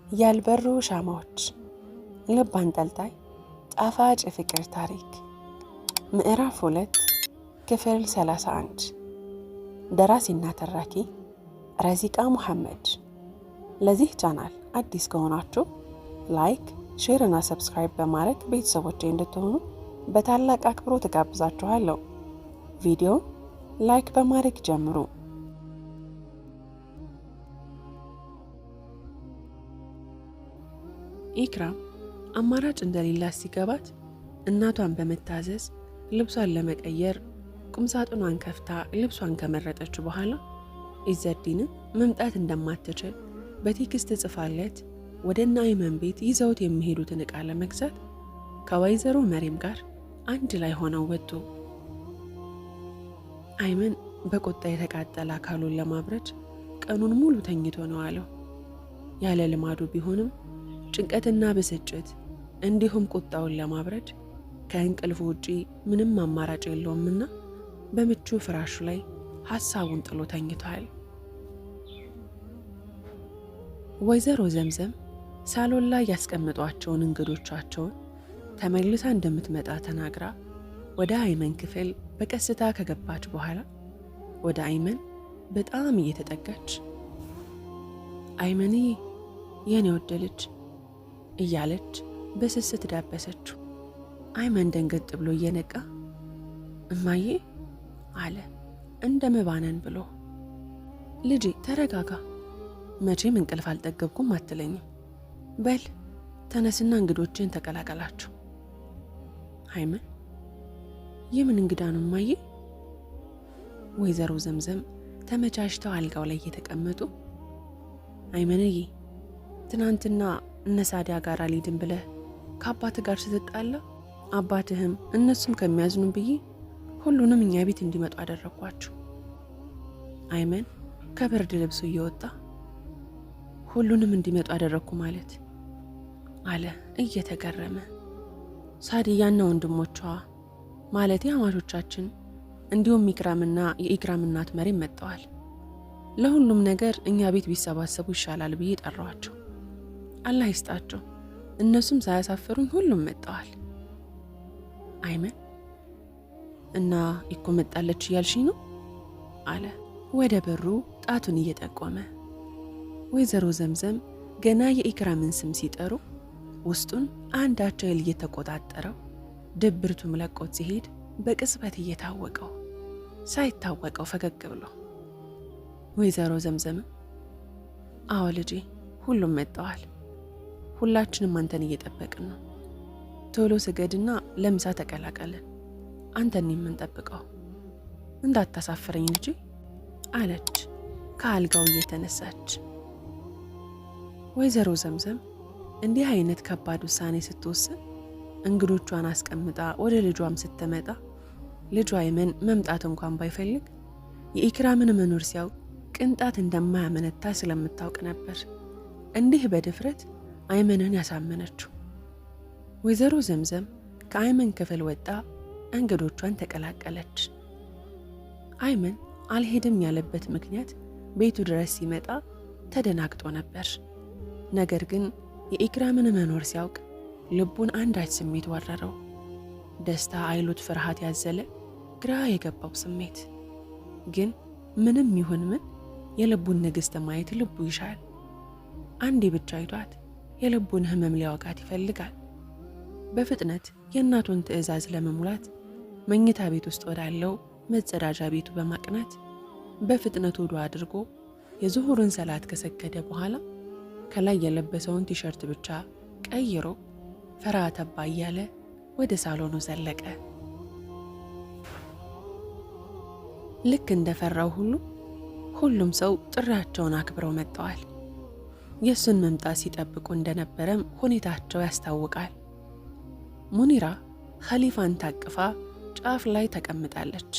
ያልበሩ ሻማዎች፣ ልብ አንጠልጣይ ጣፋጭ የፍቅር ታሪክ። ምዕራፍ 2 ክፍል 31። ደራሲና ተራኪ ረዚቃ ሙሐመድ። ለዚህ ቻናል አዲስ ከሆናችሁ ላይክ፣ ሼር እና ሰብስክራይብ በማድረግ ቤተሰቦቼ እንድትሆኑ በታላቅ አክብሮት እጋብዛችኋለሁ። ቪዲዮ ላይክ በማድረግ ጀምሩ። ኢክራም አማራጭ እንደሌላት ሲገባት እናቷን በመታዘዝ ልብሷን ለመቀየር ቁምሳጥኗን ከፍታ ልብሷን ከመረጠች በኋላ ኢዘዲንን መምጣት እንደማትችል በቴክስት ጽፋለት ወደ ናይመን ቤት ይዘውት የሚሄዱትን ዕቃ ለመግዛት ከወይዘሮ መሪም ጋር አንድ ላይ ሆነው ወጡ። አይመን በቁጣ የተቃጠለ አካሉን ለማብረድ ቀኑን ሙሉ ተኝቶ ነው አለው። ያለ ልማዱ ቢሆንም ጭንቀትና ብስጭት እንዲሁም ቁጣውን ለማብረድ ከእንቅልፉ ውጪ ምንም አማራጭ የለውምና በምቹ ፍራሹ ላይ ሐሳቡን ጥሎ ተኝቷል። ወይዘሮ ዘምዘም ሳሎን ላይ ያስቀምጧቸውን እንግዶቻቸውን ተመልሳ እንደምትመጣ ተናግራ ወደ አይመን ክፍል በቀስታ ከገባች በኋላ ወደ አይመን በጣም እየተጠጋች አይመንዬ የኔ ወደ ልጅ እያለች በስስት ዳበሰችው። አይመን ደንገጥ ብሎ እየነቃ እማዬ አለ እንደ መባነን ብሎ። ልጄ ተረጋጋ፣ መቼም እንቅልፍ አልጠገብኩም አትለኝም። በል ተነስና እንግዶችን ተቀላቀላቸው። አይመን የምን እንግዳ ነው እማዬ? ወይዘሮ ዘምዘም ተመቻችተው አልጋው ላይ እየተቀመጡ አይመንዬ ትናንትና እነሳዲያ ጋር አልሄድም ብለህ ከአባት ጋር ስትጣላ አባትህም እነሱም ከሚያዝኑም ብዬ ሁሉንም እኛ ቤት እንዲመጡ አደረኳቸው። አይመን ከብርድ ልብሱ እየወጣ ሁሉንም እንዲመጡ አደረግኩ ማለት አለ እየተገረመ። ሳዲያና ወንድሞቿ ማለት አማቾቻችን እንዲሁም ኢክራምና የኢክራም እናት መሪም መጥተዋል። ለሁሉም ነገር እኛ ቤት ቢሰባሰቡ ይሻላል ብዬ ጠራዋቸው። አላህ ይስጣቸው፣ እነሱም ሳያሳፍሩኝ ሁሉም መጥተዋል። አይመን እና እኮ መጣለች እያልሽኝ ነው አለ ወደ በሩ ጣቱን እየጠቆመ። ወይዘሮ ዘምዘም ገና የኢክራምን ስም ሲጠሩ ውስጡን አንዳቸው እየተቆጣጠረው ድብርቱም ለቆት ሲሄድ በቅጽበት እየታወቀው ሳይታወቀው ፈገግ ብሎ ወይዘሮ ዘምዘም አዎ ልጄ ሁሉም መጥተዋል፣ ሁላችንም አንተን እየጠበቅን ነው። ቶሎ ስገድና ለምሳ ተቀላቀልን፣ አንተን የምንጠብቀው እንዳታሳፍረኝ ልጄ አለች ከአልጋው እየተነሳች። ወይዘሮ ዘምዘም እንዲህ አይነት ከባድ ውሳኔ ስትወስን እንግዶቿን አስቀምጣ ወደ ልጇም ስትመጣ ልጇ አይመን መምጣት እንኳን ባይፈልግ የኢክራምን መኖር ሲያውቅ ቅንጣት እንደማያመነታ ስለምታውቅ ነበር እንዲህ በድፍረት አይመንን ያሳመነችው። ወይዘሮ ዘምዘም ከአይመን ክፍል ወጣ እንግዶቿን ተቀላቀለች። አይመን አልሄድም ያለበት ምክንያት ቤቱ ድረስ ሲመጣ ተደናግጦ ነበር። ነገር ግን የኢክራምን መኖር ሲያውቅ ልቡን አንዳች ስሜት ወረረው። ደስታ አይሉት ፍርሃት ያዘለ ግራ የገባው ስሜት። ግን ምንም ይሁን ምን የልቡን ንግሥት ማየት ልቡ ይሻል። አንዴ ብቻ አይቷት የልቡን ህመም ሊያወቃት ይፈልጋል። በፍጥነት የእናቱን ትዕዛዝ ለመሙላት መኝታ ቤት ውስጥ ወዳለው መጸዳጃ ቤቱ በማቅናት በፍጥነት ውዱእ አድርጎ የዙሁርን ሰላት ከሰገደ በኋላ ከላይ የለበሰውን ቲሸርት ብቻ ቀይሮ ፈራ ተባ እያለ ወደ ሳሎኑ ዘለቀ። ልክ እንደፈራው ሁሉም ሰው ጥሪያቸውን አክብረው መጥተዋል። የእሱን መምጣት ሲጠብቁ እንደነበረም ሁኔታቸው ያስታውቃል። ሙኒራ ኸሊፋን ታቅፋ ጫፍ ላይ ተቀምጣለች።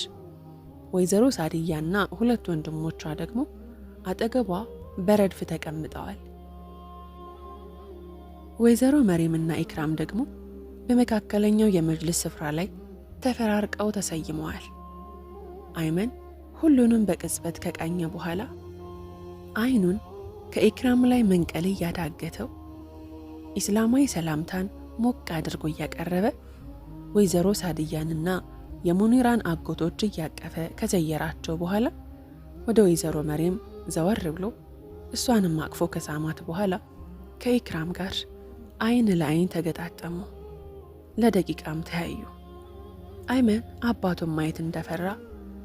ወይዘሮ ሳዲያና ሁለት ወንድሞቿ ደግሞ አጠገቧ በረድፍ ተቀምጠዋል። ወይዘሮ መሪምና ኢክራም ደግሞ በመካከለኛው የመጅልስ ስፍራ ላይ ተፈራርቀው ተሰይመዋል። አይመን ሁሉንም በቅጽበት ከቃኘ በኋላ አይኑን ከኢክራም ላይ መንቀል እያዳገተው ኢስላማዊ ሰላምታን ሞቅ አድርጎ እያቀረበ ወይዘሮ ሳድያንና የሙኒራን አጎቶች እያቀፈ ከዘየራቸው በኋላ ወደ ወይዘሮ መሪም ዘወር ብሎ እሷንም አቅፎ ከሳማት በኋላ ከኢክራም ጋር አይን ለአይን ተገጣጠሙ። ለደቂቃም ተያዩ። አይመን አባቱን ማየት እንደፈራ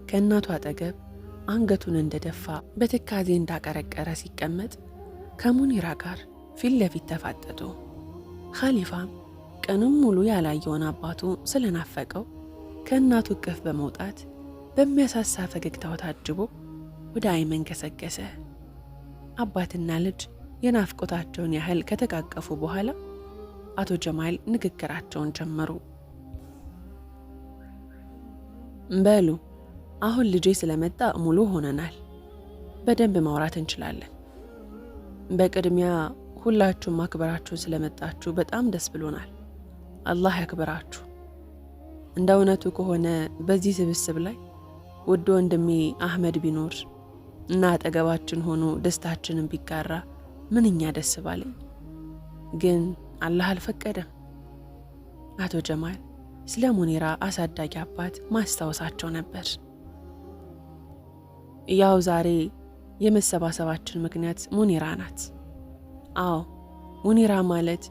ከእናቱ አጠገብ አንገቱን እንደደፋ በትካዜ እንዳቀረቀረ ሲቀመጥ ከሙኒራ ጋር ፊት ለፊት ተፋጠጡ። ኸሊፋም ቀኑን ሙሉ ያላየውን አባቱ ስለናፈቀው ከእናቱ እቅፍ በመውጣት በሚያሳሳ ፈገግታው ታጅቦ ወደ አይመን ገሰገሰ። አባትና ልጅ የናፍቆታቸውን ያህል ከተቃቀፉ በኋላ አቶ ጀማል ንግግራቸውን ጀመሩ። በሉ አሁን ልጄ ስለመጣ ሙሉ ሆነናል። በደንብ ማውራት እንችላለን። በቅድሚያ ሁላችሁም አክብራችሁን ስለመጣችሁ በጣም ደስ ብሎናል። አላህ ያክብራችሁ። እንደ እውነቱ ከሆነ በዚህ ስብስብ ላይ ውድ ወንድሜ አህመድ ቢኖር እና አጠገባችን ሆኖ ደስታችንን ቢጋራ ምንኛ ደስ ባለኝ። ግን አላህ አልፈቀደም። አቶ ጀማል ስለ ሙኒራ አሳዳጊ አባት ማስታወሳቸው ነበር። ያው ዛሬ የመሰባሰባችን ምክንያት ሙኒራ ናት። አዎ ሙኒራ ማለት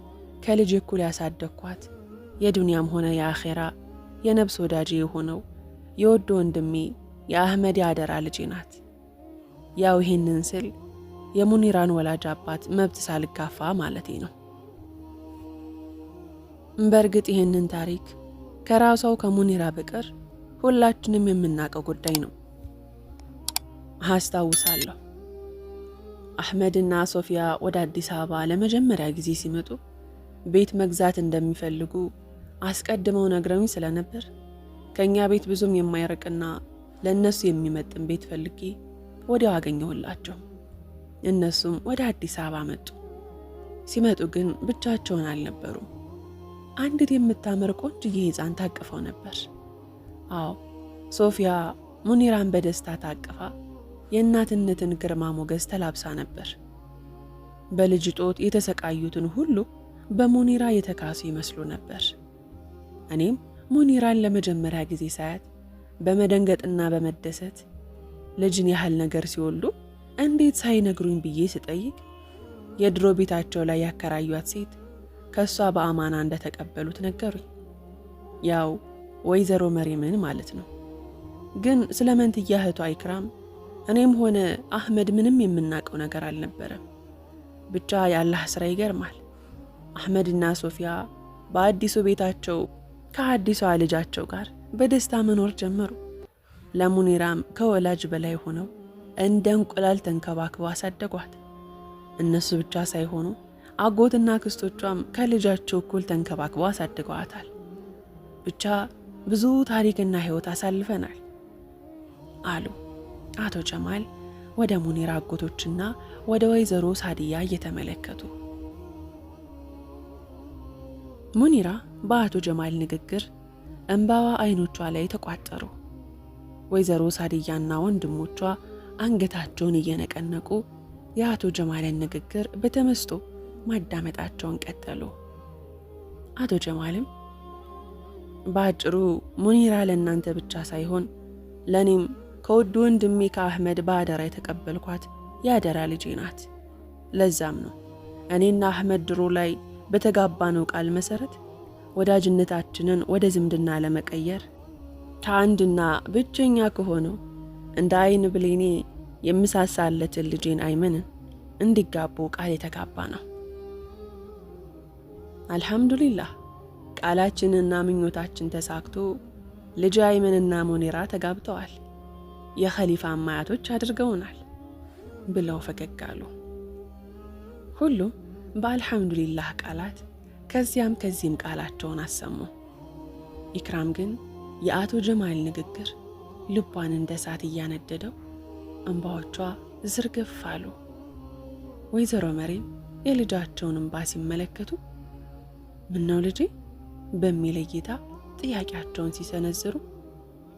ከልጅ እኩል ያሳደግኳት የዱንያም ሆነ የአኼራ የነብስ ወዳጄ የሆነው የወዶ ወንድሜ የአህመድ አደራ ልጄ ናት። ያው ይህንን ስል የሙኒራን ወላጅ አባት መብት ሳልጋፋ ማለቴ ነው። በእርግጥ ይህንን ታሪክ ከራሷው ከሙኒራ በቀር ሁላችንም የምናውቀው ጉዳይ ነው። አስታውሳለሁ አህመድና ሶፊያ ወደ አዲስ አበባ ለመጀመሪያ ጊዜ ሲመጡ ቤት መግዛት እንደሚፈልጉ አስቀድመው ነግረውኝ ስለነበር ከኛ ቤት ብዙም የማይርቅና ለነሱ የሚመጥን ቤት ፈልጌ ወዲያው አገኘሁላቸው። እነሱም ወደ አዲስ አበባ መጡ። ሲመጡ ግን ብቻቸውን አልነበሩም። አንዲት የምታምር ቆንጆዬ ሕፃን ታቅፈው ነበር። አዎ ሶፊያ ሙኒራን በደስታ ታቅፋ የእናትነትን ግርማ ሞገስ ተላብሳ ነበር። በልጅ ጦት የተሰቃዩትን ሁሉ በሙኒራ የተካሱ ይመስሉ ነበር። እኔም ሙኒራን ለመጀመሪያ ጊዜ ሳያት በመደንገጥና በመደሰት ልጅን ያህል ነገር ሲወልዱ እንዴት ሳይነግሩኝ ብዬ ስጠይቅ የድሮ ቤታቸው ላይ ያከራዩት ሴት ከሷ በአማና እንደተቀበሉት ነገሩኝ። ያው ወይዘሮ መሪምን ማለት ነው። ግን ስለ መንትያ እህቷ ኢክራም እኔም ሆነ አህመድ ምንም የምናውቀው ነገር አልነበረም። ብቻ የአላህ ስራ ይገርማል። አህመድና ሶፊያ በአዲሱ ቤታቸው ከአዲሷ ልጃቸው ጋር በደስታ መኖር ጀመሩ። ለሙኒራም ከወላጅ በላይ ሆነው እንደ እንቁላል ተንከባክበው አሳደጓት። እነሱ ብቻ ሳይሆኑ አጎትና ክስቶቿም ከልጃቸው እኩል ተንከባክበው አሳድገዋታል። ብቻ ብዙ ታሪክና ህይወት አሳልፈናል አሉ አቶ ጀማል ወደ ሙኒራ አጎቶችና ወደ ወይዘሮ ሳድያ እየተመለከቱ። ሙኒራ በአቶ ጀማል ንግግር እንባዋ አይኖቿ ላይ ተቋጠሩ። ወይዘሮ ሳድያና ወንድሞቿ አንገታቸውን እየነቀነቁ የአቶ ጀማልን ንግግር በተመስጦ ማዳመጣቸውን ቀጠሉ። አቶ ጀማልም በአጭሩ ሙኒራ ለእናንተ ብቻ ሳይሆን ለእኔም ከውድ ወንድሜ ከአህመድ በአደራ የተቀበልኳት የአደራ ልጄ ናት። ለዛም ነው እኔና አህመድ ድሮ ላይ በተጋባነው ቃል መሰረት ወዳጅነታችንን ወደ ዝምድና ለመቀየር ከአንድና ብቸኛ ከሆነው እንደ አይን ብሌኔ የምሳሳለትን ልጄን አይመንን እንዲጋቡ ቃል የተጋባ ነው። አልሐምዱሊላህ ቃላችንና ምኞታችን ተሳክቶ ልጅ አይመንና ሙኒራ ተጋብተዋል። የኸሊፋ አማያቶች አድርገውናል ብለው ፈገግ አሉ። ሁሉም በአልሐምዱሊላህ ቃላት ከዚያም ከዚህም ቃላቸውን አሰሙ። ኢክራም ግን የአቶ ጀማል ንግግር ልቧን እንደ እሳት እያነደደው እንባዎቿ ዝርግፍ አሉ። ወይዘሮ መሪም የልጃቸውን እንባ ሲመለከቱ ምነው ልጄ በሚል እይታ ጥያቄያቸውን ሲሰነዝሩ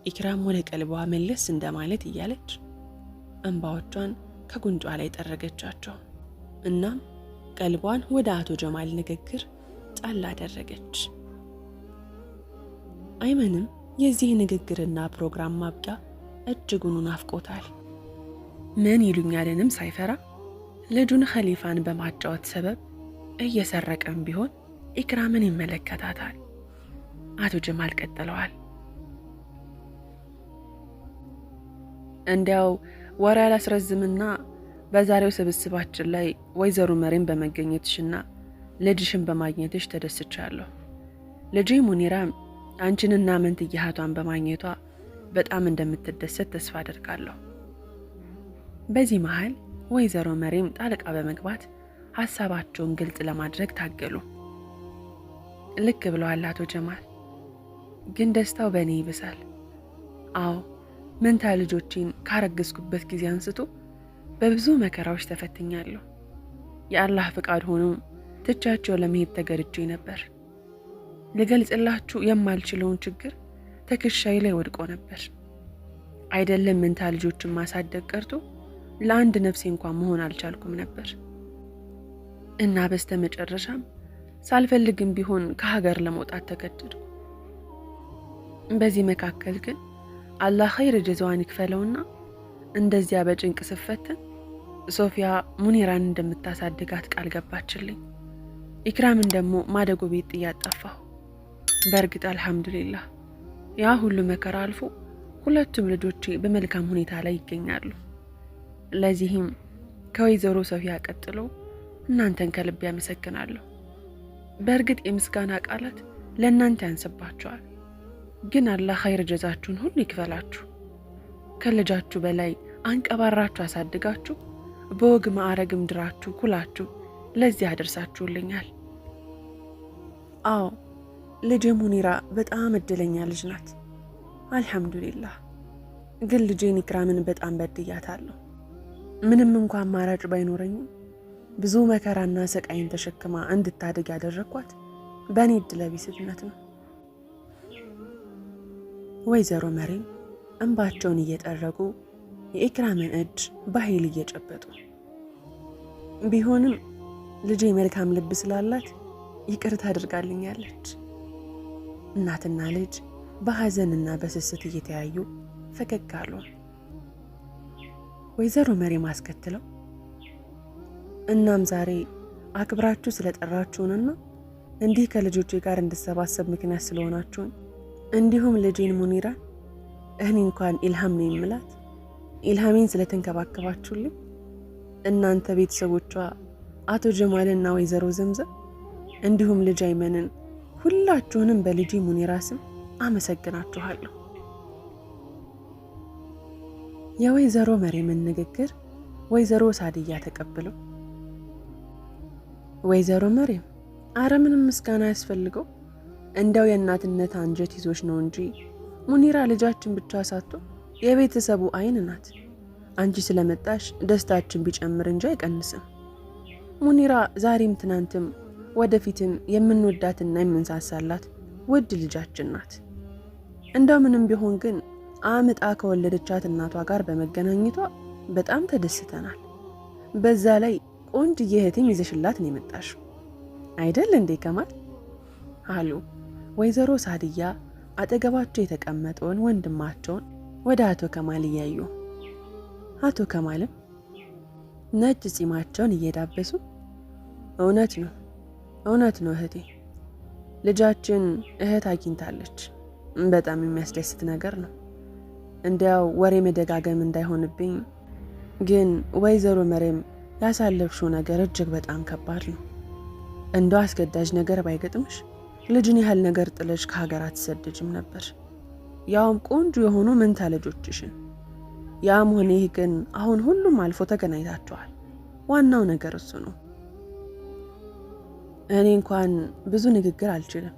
ኢክራም ወደ ቀልቧ መለስ እንደማለት እያለች እንባዎቿን ከጉንጯ ላይ ጠረገቻቸው። እናም ቀልቧን ወደ አቶ ጀማል ንግግር ጣል አደረገች። አይመንም የዚህ ንግግርና ፕሮግራም ማብቂያ እጅጉን ናፍቆታል። ምን ይሉኛልንም ሳይፈራ ልጁን ኸሊፋን በማጫወት ሰበብ እየሰረቀም ቢሆን ኢክራምን ይመለከታታል። አቶ ጀማል ቀጥለዋል። እንዲያው ወሬ አላስረዝምና በዛሬው ስብስባችን ላይ ወይዘሮ መሪም በመገኘትሽና ልጅሽን በማግኘትሽ ተደስቻለሁ። ልጄ ሙኒራም አንቺንና መንትያ እህቷን በማግኘቷ በጣም እንደምትደሰት ተስፋ አደርጋለሁ። በዚህ መሃል ወይዘሮ መሪም ጣልቃ በመግባት ሐሳባቸውን ግልጽ ለማድረግ ታገሉ። ልክ ብለዋል አቶ ጀማል፣ ግን ደስታው በእኔ ይብሳል። አዎ መንታ ልጆቼን ካረገዝኩበት ጊዜ አንስቶ በብዙ መከራዎች ተፈትኛለሁ። የአላህ ፍቃድ ሆኖ ትቻቸው ለመሄድ ተገድጄ ነበር። ልገልጽላችሁ የማልችለውን ችግር ትከሻዬ ላይ ወድቆ ነበር። አይደለም መንታ ልጆችን ማሳደግ ቀርቶ ለአንድ ነፍሴ እንኳን መሆን አልቻልኩም ነበር እና በስተመጨረሻም ሳልፈልግም ቢሆን ከሀገር ለመውጣት ተገደድኩ። በዚህ መካከል ግን አላህ ኸይር ጀዛዋን ይክፈለውና እንደዚያ በጭንቅ ስፈትን ሶፊያ ሙኒራን እንደምታሳድጋት ቃል ገባችልኝ። ኢክራምን ደግሞ ማደጎ ቤት ጥያት ጠፋሁ። በእርግጥ አልሐምዱሊላህ ያ ሁሉ መከራ አልፎ ሁለቱም ልጆቼ በመልካም ሁኔታ ላይ ይገኛሉ። ለዚህም ከወይዘሮ ሶፊያ ቀጥሎ እናንተን ከልብ ያመሰግናለሁ። በእርግጥ የምስጋና ቃላት ለእናንተ ያንስባችኋል፣ ግን አላህ ኸይር ጀዛችሁን ሁሉ ይክፈላችሁ። ከልጃችሁ በላይ አንቀባራችሁ አሳድጋችሁ በወግ ማዕረግ ምድራችሁ ኩላችሁ ለዚህ አደርሳችሁልኛል። አዎ ልጄ ሙኒራ በጣም እድለኛ ልጅ ናት። አልሐምዱሊላህ። ግን ልጄን ኢክራምን በጣም በድያታለሁ። ምንም እንኳን አማራጭ ባይኖረኝም ብዙ መከራና ስቃይን ተሸክማ እንድታድግ ያደረኳት በእኔ ዕድለቢስነት ነው። ወይዘሮ መሪም እንባቸውን እየጠረጉ የኢክራምን እጅ በኃይል እየጨበጡ ቢሆንም ልጄ መልካም ልብ ስላላት ይቅርታ አድርጋልኛለች። እናትና ልጅ በሐዘንና በስስት እየተያዩ ፈገግ አሉ። ወይዘሮ መሪም አስከትለው እናም ዛሬ አክብራችሁ ስለጠራችሁንና እንዲህ ከልጆቼ ጋር እንድሰባሰብ ምክንያት ስለሆናችሁን እንዲሁም ልጄን ሙኒራን እኔ እንኳን ኢልሃም ነው የምላት ኢልሃሜን ስለተንከባከባችሁልኝ እናንተ ቤተሰቦቿ አቶ ጀማልና ወይዘሮ ዘምዘም እንዲሁም ልጅ አይመንን ሁላችሁንም በልጄ ሙኒራ ስም አመሰግናችኋለሁ። የወይዘሮ መሪምን ንግግር ወይዘሮ ሳድያ ተቀብለው ወይዘሮ መሪም አረ ምንም ምስጋና ያስፈልገው እንደው የእናትነት አንጀት ይዞች ነው እንጂ ሙኒራ ልጃችን ብቻ ሳትሆን የቤተሰቡ አይን ናት። አንቺ ስለመጣሽ ደስታችን ቢጨምር እንጂ አይቀንስም። ሙኒራ ዛሬም ትናንትም ወደፊትም የምንወዳትና የምንሳሳላት ውድ ልጃችን ናት። እንደው ምንም ቢሆን ግን አምጣ ከወለደቻት እናቷ ጋር በመገናኘቷ በጣም ተደስተናል። በዛ ላይ ቆንጆዬ እህቴም ይዘሽላት ነው የመጣሽው አይደል እንዴ ከማል አሉ ወይዘሮ ሳድያ አጠገባቸው የተቀመጠውን ወንድማቸውን ወደ አቶ ከማል እያዩ። አቶ ከማልም ነጭ ጺማቸውን እየዳበሱ እውነት ነው እህቴ፣ ልጃችን እህት አግኝታለች። በጣም የሚያስደስት ነገር ነው። እንዲያው ወሬ መደጋገም እንዳይሆንብኝ ግን ወይዘሮ መሪም ያሳለፍሽው ነገር እጅግ በጣም ከባድ ነው። እንደው አስገዳጅ ነገር ባይገጥምሽ ልጅን ያህል ነገር ጥለሽ ከሀገር አትሰደጅም ነበር፣ ያውም ቆንጆ የሆኑ መንታ ልጆችሽን። ያም ሆነ ይህ ግን አሁን ሁሉም አልፎ ተገናኝታችኋል። ዋናው ነገር እሱ ነው። እኔ እንኳን ብዙ ንግግር አልችልም፣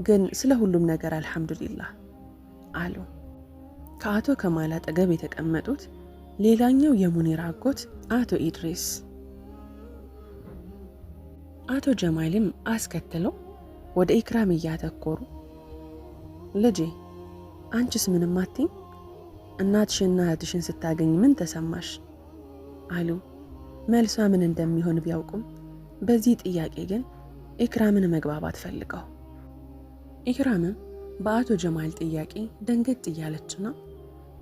ግን ስለ ሁሉም ነገር አልሐምዱሊላህ አሉ ከአቶ ከማል አጠገብ የተቀመጡት ሌላኛው የሙኒራ አጎት አቶ ኢድሪስ። አቶ ጀማልም አስከትለው ወደ ኢክራም እያተኮሩ ልጄ አንቺስ ምንም አትይም? እናትሽና እህትሽን ስታገኝ ምን ተሰማሽ? አሉ መልሷ ምን እንደሚሆን ቢያውቁም በዚህ ጥያቄ ግን ኢክራምን መግባባት ፈልገው። ኢክራምም በአቶ ጀማል ጥያቄ ደንገጥ እያለችና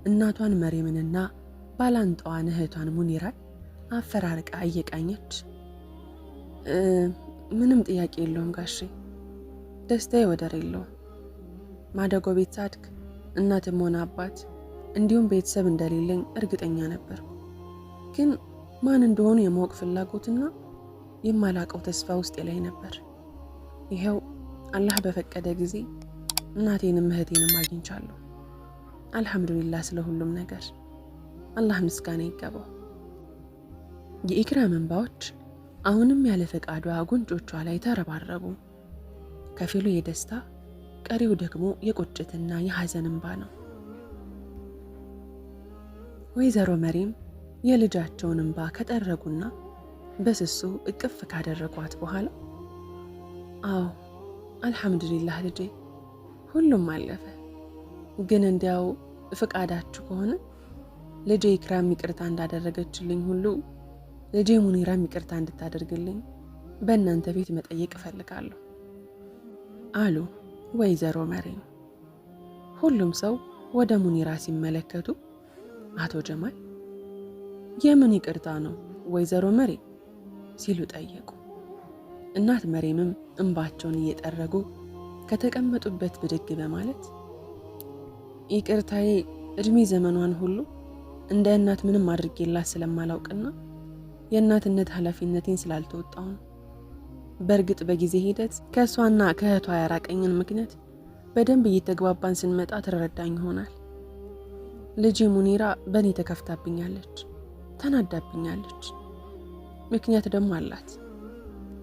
እናቷን መሬምንና ባላንጣዋን እህቷን ሙኒራን አፈራርቃ እየቃኘች ምንም ጥያቄ የለውም ጋሼ፣ ደስታዬ ወደር የለውም። ማደጎ ቤት ሳድግ እናትም ሆነ አባት እንዲሁም ቤተሰብ እንደሌለኝ እርግጠኛ ነበርኩ። ግን ማን እንደሆኑ የማወቅ ፍላጎትና የማላቀው ተስፋ ውስጤ ላይ ነበር። ይኸው አላህ በፈቀደ ጊዜ እናቴንም እህቴንም አግኝቻለሁ። አልሐምዱሊላህ ስለ ሁሉም ነገር አላህ ምስጋና ይገባው። የኢክራም እንባዎች አሁንም ያለ ፈቃዷ ጉንጮቿ ላይ ተረባረቡ። ከፊሉ የደስታ ቀሪው ደግሞ የቁጭትና የሐዘን እንባ ነው። ወይዘሮ መሪም የልጃቸውን እንባ ከጠረጉና በስሱ እቅፍ ካደረጓት በኋላ አዎ አልሐምዱሊላህ ልጄ፣ ሁሉም አለፈ። ግን እንዲያው ፍቃዳችሁ ከሆነ ልጄ ኢክራም ይቅርታ እንዳደረገችልኝ ሁሉ ልጄ ሙኒራም ይቅርታ እንድታደርግልኝ በእናንተ ቤት መጠየቅ እፈልጋለሁ አሉ ወይዘሮ መሪም። ሁሉም ሰው ወደ ሙኒራ ሲመለከቱ አቶ ጀማል የምን ይቅርታ ነው ወይዘሮ መሪም ሲሉ ጠየቁ። እናት መሪምም እንባቸውን እየጠረጉ ከተቀመጡበት ብድግ በማለት ይቅርታዬ እድሜ ዘመኗን ሁሉ እንደ እናት ምንም አድርጌላት ስለማላውቅና የእናትነት ኃላፊነቴን ስላልተወጣሁ ነው። በእርግጥ በጊዜ ሂደት ከእሷና ከእህቷ ያራቀኝን ምክንያት በደንብ እየተግባባን ስንመጣ ትረዳኝ ይሆናል። ልጄ ሙኒራ በእኔ ተከፍታብኛለች፣ ተናዳብኛለች። ምክንያት ደግሞ አላት።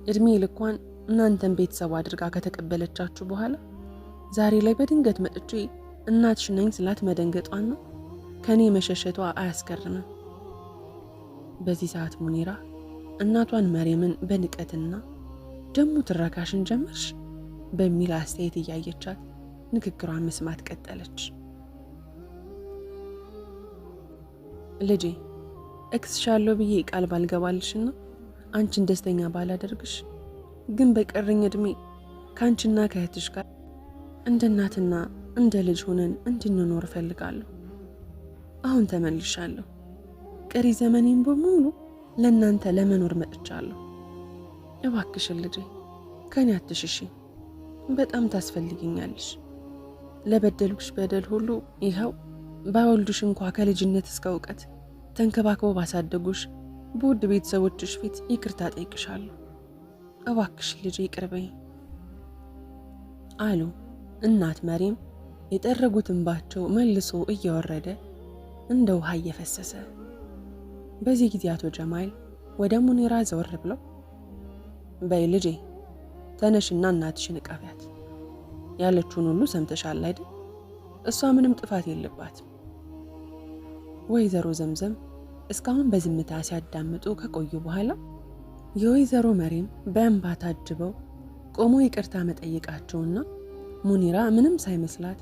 እድሜ ልኳን እናንተን ቤተሰቡ አድርጋ ከተቀበለቻችሁ በኋላ ዛሬ ላይ በድንገት መጥቼ እናትሽ ነኝ ስላት መደንገጧን ነው ከኔ መሸሸቷ አያስገርምም። በዚህ ሰዓት ሙኒራ እናቷን መሬምን በንቀትና ደሞ ትረካሽን ጀመርሽ በሚል አስተያየት እያየቻት ንግግሯን መስማት ቀጠለች። ልጄ እክስሻለሁ ብዬ ቃል ባልገባልሽና አንቺን ደስተኛ ባላደርግሽ፣ ግን በቀረኝ እድሜ ከአንቺና ከእህትሽ ጋር እንደ እናትና እንደ ልጅ ሆነን እንድንኖር እፈልጋለሁ። አሁን ተመልሻለሁ። ቀሪ ዘመኔን በሙሉ ለእናንተ ለመኖር መጥቻለሁ። እባክሽን ልጄ ከኔ አትሽሺ፣ በጣም ታስፈልጊኛለሽ። ለበደልኩሽ በደል ሁሉ ይኸው ባይወልዱሽ እንኳ ከልጅነት እስከ እውቀት ተንከባክበው ባሳደጉሽ በውድ ቤተሰቦችሽ ፊት ይቅርታ ጠይቅሻለሁ። እባክሽ ልጄ ይቅር በይኝ አሉ እናት መሪም የጠረጉት እንባቸው መልሶ እየወረደ እንደ ውሃ እየፈሰሰ። በዚህ ጊዜ አቶ ጀማል ወደ ሙኒራ ዘወር ብለው በይ ልጄ ተነሽና እናትሽን እቀፊያት፣ ያለችውን ሁሉ ሰምተሻል አይደል? እሷ ምንም ጥፋት የለባትም። ወይዘሮ ዘምዘም እስካሁን በዝምታ ሲያዳምጡ ከቆዩ በኋላ የወይዘሮ መሪም በእንባ ታጅበው ቆሞ ይቅርታ መጠየቃቸውና ሙኒራ ምንም ሳይመስላት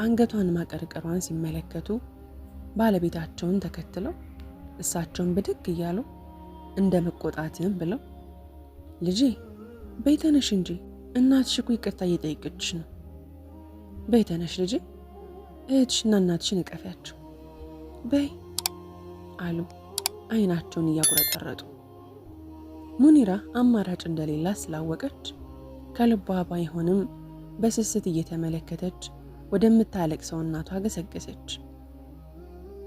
አንገቷን ማቀርቀሯን ሲመለከቱ ባለቤታቸውን ተከትለው እሳቸውን ብድግ እያሉ እንደ መቆጣትም ብለው ልጄ በይ ተነሽ እንጂ እናትሽ እኮ ይቅርታ እየጠየቀችሽ ነው። በይ ተነሽ ልጄ፣ እህትሽና እናትሽን እቀፊያቸው በይ አሉ አይናቸውን እያጉረጠረጡ። ሙኒራ አማራጭ እንደሌላ ስላወቀች ከልቧ ባይሆንም በስስት እየተመለከተች ወደምታለቅሰው እናቷ ገሰገሰች።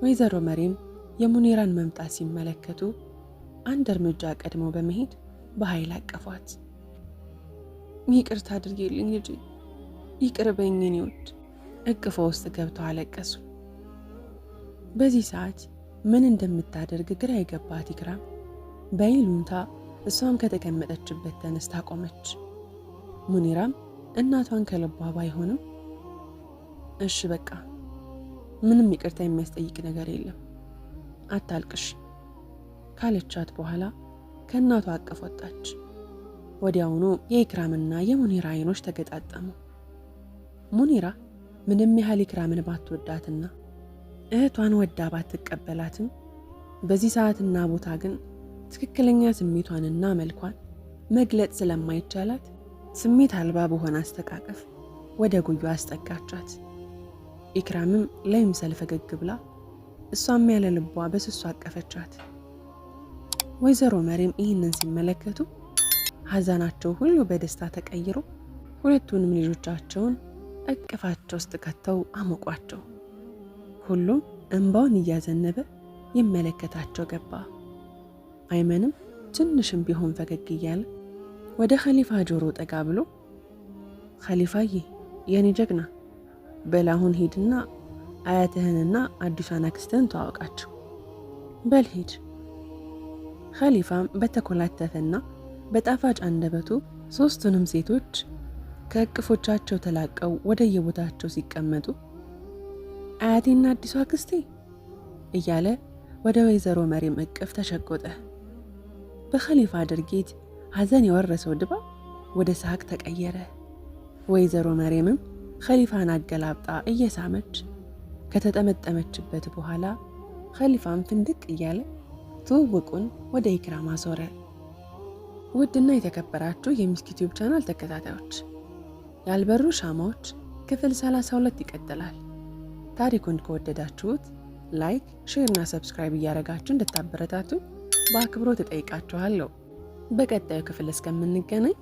ወይዘሮ መሪም የሙኒራን መምጣት ሲመለከቱ አንድ እርምጃ ቀድመው በመሄድ በኃይል አቀፏት። ይቅርታ አድርጌልኝ ልጄ፣ ይቅር በይኝ የኔ ውድ፣ እቅፎ ውስጥ ገብተው አለቀሱ። በዚህ ሰዓት ምን እንደምታደርግ ግራ የገባት ኢክራም በይሉንታ እሷም ከተቀመጠችበት ተነስታ ቆመች። ሙኒራም እናቷን ከልቧ ባይሆንም እሺ በቃ ምንም ይቅርታ የሚያስጠይቅ ነገር የለም አታልቅሽ ካለቻት በኋላ ከእናቷ አቅፍ ወጣች። ወዲያውኑ የኢክራምና የሙኒራ አይኖች ተገጣጠሙ። ሙኒራ ምንም ያህል ኢክራምን ባትወዳትና እህቷን ወዳ ባትቀበላትም በዚህ ሰዓትና ቦታ ግን ትክክለኛ ስሜቷንና መልኳን መግለጽ ስለማይቻላት ስሜት አልባ በሆነ አስተቃቀፍ ወደ ጉያ አስጠጋቻት። ኢክራምም ለይምሰል ፈገግ ብላ እሷም ያለ ልቧ በስሱ አቀፈቻት። ወይዘሮ መሪም ይህንን ሲመለከቱ ሐዘናቸው ሁሉ በደስታ ተቀይሮ ሁለቱንም ልጆቻቸውን እቅፋቸው ውስጥ ከተው አሞቋቸው። ሁሉም እንባውን እያዘነበ ይመለከታቸው ገባ። አይመንም ትንሽም ቢሆን ፈገግ እያለ ወደ ኸሊፋ ጆሮ ጠጋ ብሎ ኸሊፋዬ የኔ ጀግና በላሁን ሂድና አያትህንና አዲሷን አክስትህን ተዋወቃቸው። በል ሂድ። ኸሊፋም በተኮላተፈና በጣፋጭ አንደበቱ ሶስቱንም ሴቶች ከእቅፎቻቸው ተላቀው ወደ የቦታቸው ሲቀመጡ አያቴና አዲሷ አክስቴ እያለ ወደ ወይዘሮ መሪም እቅፍ ተሸጎጠ። በኸሊፋ ድርጊት ሐዘን የወረሰው ድባብ ወደ ሳቅ ተቀየረ። ወይዘሮ መሪምም ኸሊፋን አገላብጣ እየሳመች ከተጠመጠመችበት በኋላ ኸሊፋም ፍንድቅ እያለ ትውውቁን ወደ ኢክራም አዞረ። ውድና የተከበራችሁ የሚስክ ዩቲዩብ ቻናል ተከታታዮች ያልበሩ ሻማዎች ክፍል 32 ይቀጥላል። ታሪኩን ከወደዳችሁት ላይክ፣ ሼር እና ሰብስክራይብ እያደረጋችሁ እንድታበረታቱ በአክብሮት እጠይቃችኋለሁ። በቀጣዩ ክፍል እስከምንገናኝ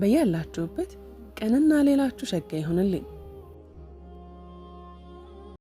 በያላችሁበት ቀንና ሌላችሁ ሸጋ ይሁንልኝ።